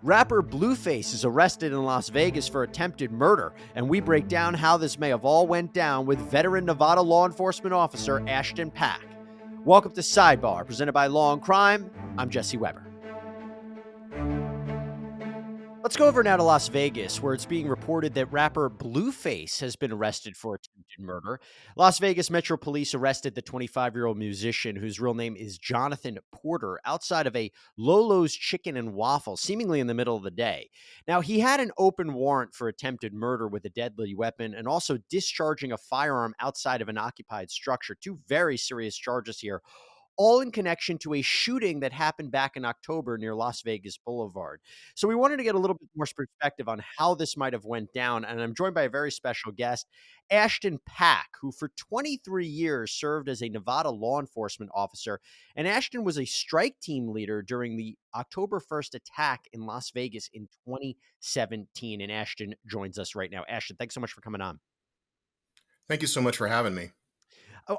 Rapper Blueface is arrested in Las Vegas for attempted murder, and we break down how this may have all went down with veteran Nevada law enforcement officer Ashton Packe. Welcome to Sidebar, presented by Law&Crime. I'm Jesse Weber. Let's go over now to Las Vegas, where it's being reported that rapper Blueface has been arrested for attempted murder. Las Vegas Metro Police arrested the 25-year-old musician, whose real name is Jonathan Porter, outside of a Lolo's Chicken and Waffle, seemingly in the middle of the day. Now, he had an open warrant for attempted murder with a deadly weapon and also discharging a firearm outside of an occupied structure. Two very serious charges here, all in connection to a shooting that happened back in October near Las Vegas Boulevard. So we wanted to get a little bit more perspective on how this might have went down, and I'm joined by a very special guest, Ashton Packe, who for 23 years served as a Nevada law enforcement officer, and Ashton was a strike team leader during the October 1st attack in Las Vegas in 2017, and Ashton joins us right now. Ashton, thanks so much for coming on. Thank you so much for having me.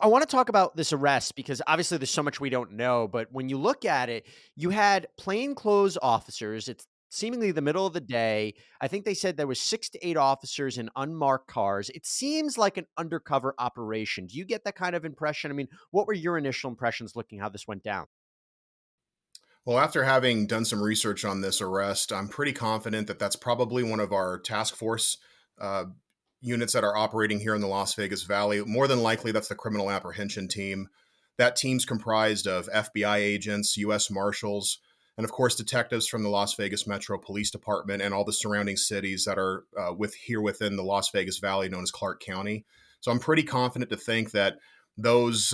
I want to talk about this arrest because obviously there's so much we don't know, but when you look at it, you had plainclothes officers. It's seemingly the middle of the day. I think they said there was 6 to 8 officers in unmarked cars. It seems like an undercover operation. Do you get that kind of impression? I mean, what were your initial impressions looking how this went down? Well, after having done some research on this arrest, I'm pretty confident that that's probably one of our task force uh, units that are operating here in the Las Vegas Valley. More than likely, that's the criminal apprehension team. That team's comprised of FBI agents, U.S. Marshals, and of course, detectives from the Las Vegas Metro Police Department and all the surrounding cities that are within the Las Vegas Valley, known as Clark County. So I'm pretty confident to think that those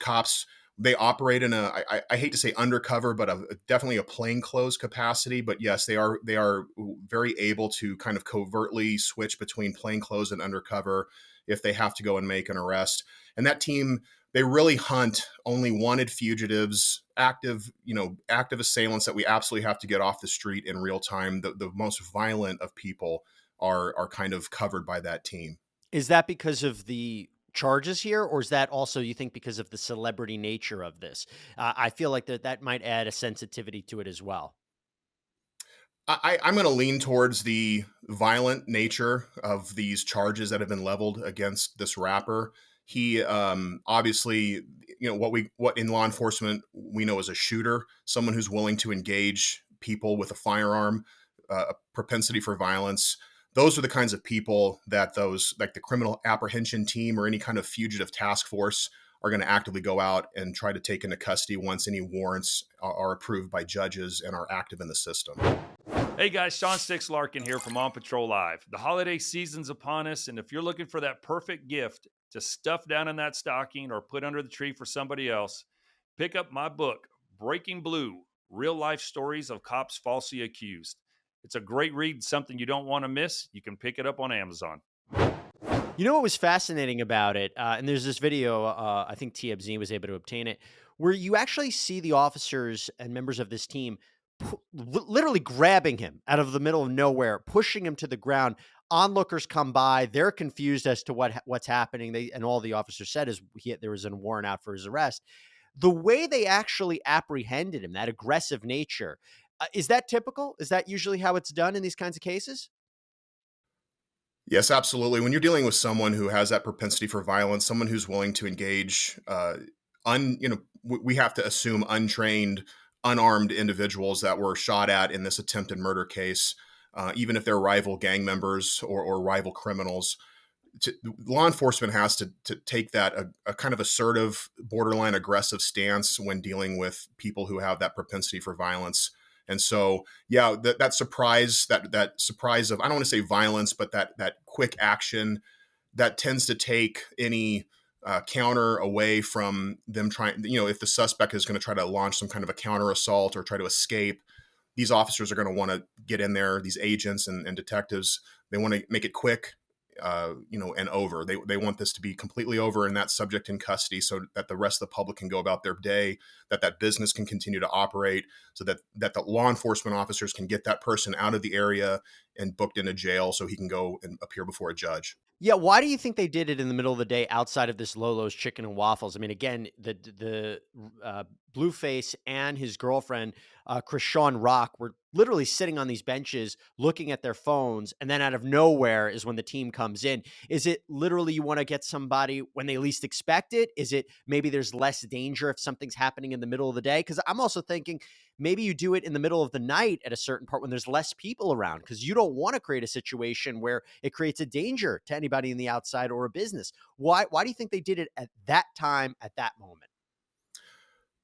cops, they operate in I hate to say undercover, but definitely a plainclothes capacity. But yes, they are very able to kind of covertly switch between plainclothes and undercover if they have to go and make an arrest. And that team, they really hunt only wanted fugitives, active assailants that we absolutely have to get off the street in real time. The most violent of people are kind of covered by that team. Is that because of the charges here, or is that also, you think, because of the celebrity nature of this? I feel like that might add a sensitivity to it as well. I'm going to lean towards the violent nature of these charges that have been leveled against this rapper. He obviously, what in law enforcement we know as a shooter, someone who's willing to engage people with a firearm, a propensity for violence. Those are the kinds of people that those, like the criminal apprehension team or any kind of fugitive task force, are going to actively go out and try to take into custody once any warrants are approved by judges and are active in the system. Hey guys, Sean Six Larkin here from On Patrol Live. The holiday season's upon us, and if you're looking for that perfect gift to stuff down in that stocking or put under the tree for somebody else, pick up my book, Breaking Blue, Real Life Stories of Cops Falsely Accused. It's a great read, something you don't want to miss. You can pick it up on Amazon. You know what was fascinating about it? And there's this video, I think TMZ was able to obtain it, where you actually see the officers and members of this team literally grabbing him out of the middle of nowhere, pushing him to the ground. Onlookers come by. They're confused as to what's happening. And all the officer said is there was a warrant out for his arrest. The way they actually apprehended him, that aggressive nature, is that typical? Is that usually how it's done in these kinds of cases? Yes, absolutely. When you're dealing with someone who has that propensity for violence, someone who's willing to engage, we have to assume untrained, unarmed individuals that were shot at in this attempted murder case, even if they're rival gang members or rival criminals. Law enforcement has to take that a kind of assertive, borderline aggressive stance when dealing with people who have that propensity for violence. And so, yeah, that surprise, that surprise of, I don't want to say violence, but that quick action that tends to take any counter away from them trying, if the suspect is going to try to launch some kind of a counter assault or try to escape, these officers are going to want to get in there, these agents and detectives, they want to make it quick, and over. They want this to be completely over and that subject in custody so that the rest of the public can go about their day, that business can continue to operate, so that the law enforcement officers can get that person out of the area and booked into jail so he can go and appear before a judge. Yeah, why do you think they did it in the middle of the day outside of this Lolo's Chicken and Waffles? I mean, again, the Blueface and his girlfriend, Krishan Rock, were literally sitting on these benches looking at their phones, and then out of nowhere is when the team comes in. Is it literally you want to get somebody when they least expect it? Is it maybe there's less danger if something's happening in the middle of the day? Because I'm also thinking maybe you do it in the middle of the night at a certain part when there's less people around, because you don't want to create a situation where it creates a danger to anybody in the outside or a business. Why do you think they did it at that time, at that moment?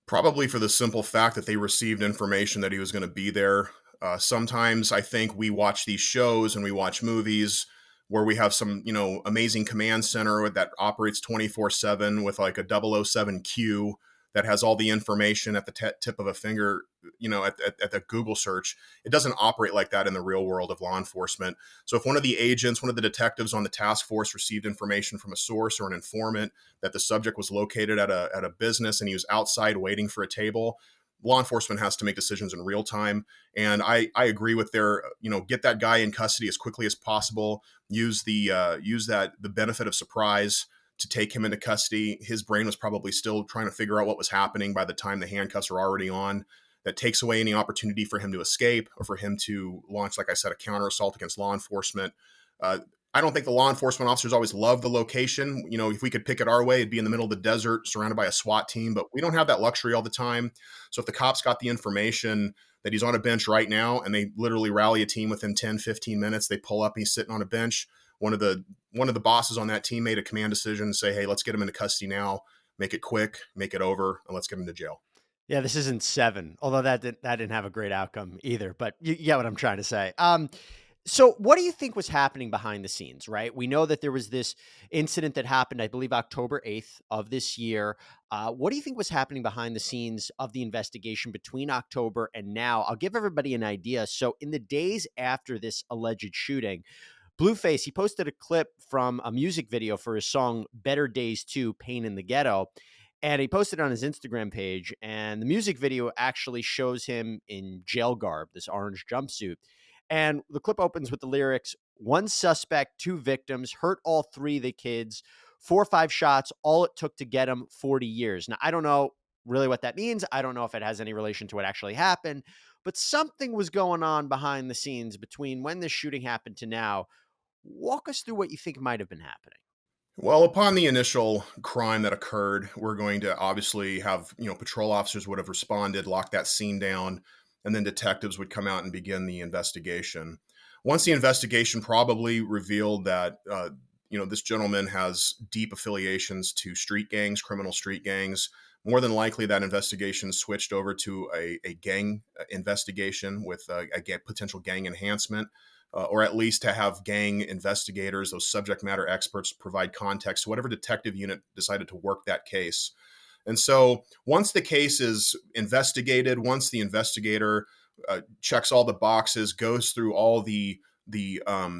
Probably for the simple fact that they received information that he was going to be there. Sometimes I think we watch these shows and we watch movies where we have some, amazing command center that operates 24/7 with like a 007 queue that has all the information at the tip of a finger, at the Google search. It doesn't operate like that in the real world of law enforcement. So if one of the agents, one of the detectives on the task force received information from a source or an informant that the subject was located at a business and he was outside waiting for a table, law enforcement has to make decisions in real time. And I agree with their, get that guy in custody as quickly as possible. Use the benefit of surprise to take him into custody. His brain was probably still trying to figure out what was happening by the time the handcuffs are already on. That takes away any opportunity for him to escape or for him to launch, like I said, a counter assault against law enforcement. I don't think the law enforcement officers always love the location. If we could pick it our way, it'd be in the middle of the desert surrounded by a SWAT team, but we don't have that luxury all the time. So if the cops got the information that he's on a bench right now and they literally rally a team within 10, 15 minutes, they pull up, he's sitting on a bench. One of the bosses on that team made a command decision to say, hey, let's get him into custody now, make it quick, make it over, and let's get him to jail. Yeah, this isn't Seven, although that didn't have a great outcome either. But you get what I'm trying to say. So what do you think was happening behind the scenes, right? We know that there was this incident that happened, I believe, October 8th of this year. What do you think was happening behind the scenes of the investigation between October and now? I'll give everybody an idea. So in the days after this alleged shooting, Blueface, he posted a clip from a music video for his song Better Days 2, Pain in the Ghetto. And he posted it on his Instagram page. And the music video actually shows him in jail garb, this orange jumpsuit. And the clip opens with the lyrics, one suspect, two victims, hurt all three of the kids, 4 or 5 shots, all it took to get him 40 years. Now, I don't know really what that means. I don't know if it has any relation to what actually happened, but something was going on behind the scenes between when this shooting happened to now. Walk us through what you think might have been happening. Well, upon the initial crime that occurred, we're going to obviously have, patrol officers would have responded, locked that scene down, and then detectives would come out and begin the investigation. Once the investigation probably revealed that, this gentleman has deep affiliations to street gangs, criminal street gangs, more than likely that investigation switched over to a gang investigation with a potential gang enhancement. Or at least to have gang investigators, those subject matter experts, provide context to whatever detective unit decided to work that case. And so once the case is investigated, once the investigator checks all the boxes, goes through all the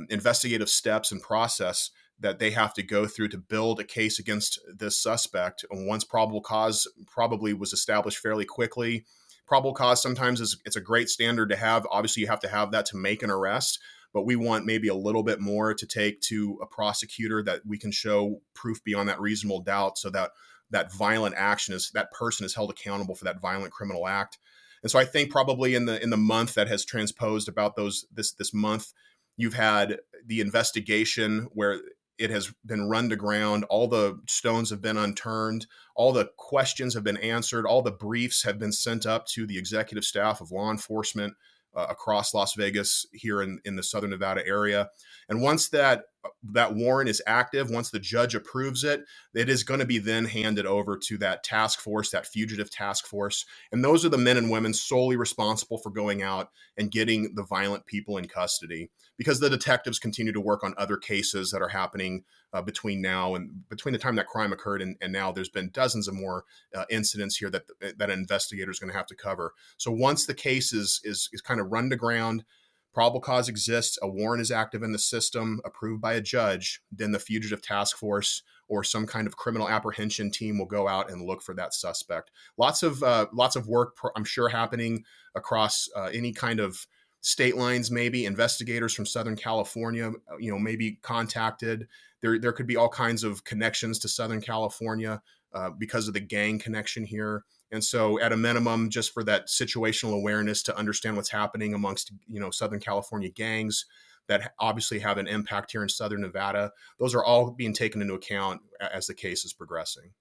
investigative steps and process that they have to go through to build a case against this suspect, and once probable cause probably was established fairly quickly. Probable cause sometimes it's a great standard to have. Obviously, you have to have that to make an arrest, but we want maybe a little bit more to take to a prosecutor that we can show proof beyond that reasonable doubt, so that that violent action is that person is held accountable for that violent criminal act. And so I think probably in the month that has transposed about this month, you've had the investigation where it has been run to ground. All the stones have been unturned. All the questions have been answered. All the briefs have been sent up to the executive staff of law enforcement across Las Vegas here in the Southern Nevada area. And once that warrant is active, once the judge approves it, it is going to be then handed over to that task force, that fugitive task force. And those are the men and women solely responsible for going out and getting the violent people in custody, because the detectives continue to work on other cases that are happening between the time that crime occurred and now. There's been dozens of more incidents here that an investigator is going to have to cover. So once the case is kind of run to ground, probable cause exists, a warrant is active in the system, approved by a judge, then the fugitive task force or some kind of criminal apprehension team will go out and look for that suspect. Lots of work, I'm sure, happening across any kind of state lines, maybe investigators from Southern California, maybe contacted. There could be all kinds of connections to Southern California because of the gang connection here. And so at a minimum, just for that situational awareness to understand what's happening amongst, Southern California gangs that obviously have an impact here in Southern Nevada, those are all being taken into account as the case is progressing.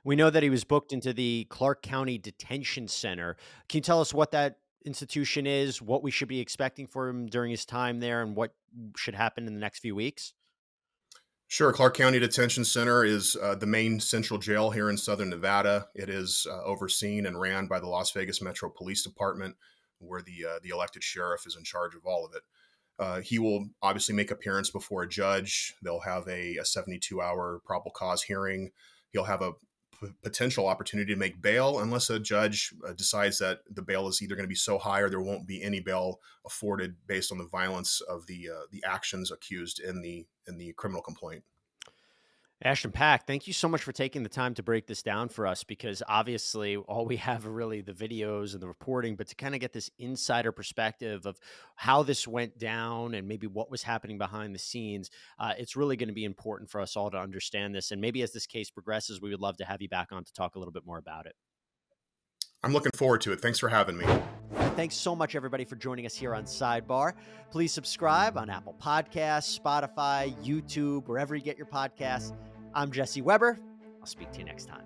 We know that he was booked into the Clark County Detention Center. Can you tell us what that institution is, what we should be expecting for him during his time there, and what should happen in the next few weeks? Sure. Clark County Detention Center is the main central jail here in Southern Nevada. It is overseen and ran by the Las Vegas Metro Police Department, where the elected sheriff is in charge of all of it. He will obviously make appearance before a judge. They'll have a 72-hour probable cause hearing. He'll have a potential opportunity to make bail unless a judge decides that the bail is either going to be so high or there won't be any bail afforded based on the violence of the actions accused in the criminal complaint. Ashton Packe, thank you so much for taking the time to break this down for us, because obviously all we have are really the videos and the reporting, but to kind of get this insider perspective of how this went down and maybe what was happening behind the scenes, it's really going to be important for us all to understand this. And maybe as this case progresses, we would love to have you back on to talk a little bit more about it. I'm looking forward to it. Thanks for having me. Thanks so much, everybody, for joining us here on Sidebar. Please subscribe on Apple Podcasts, Spotify, YouTube, wherever you get your podcasts. I'm Jesse Weber. I'll speak to you next time.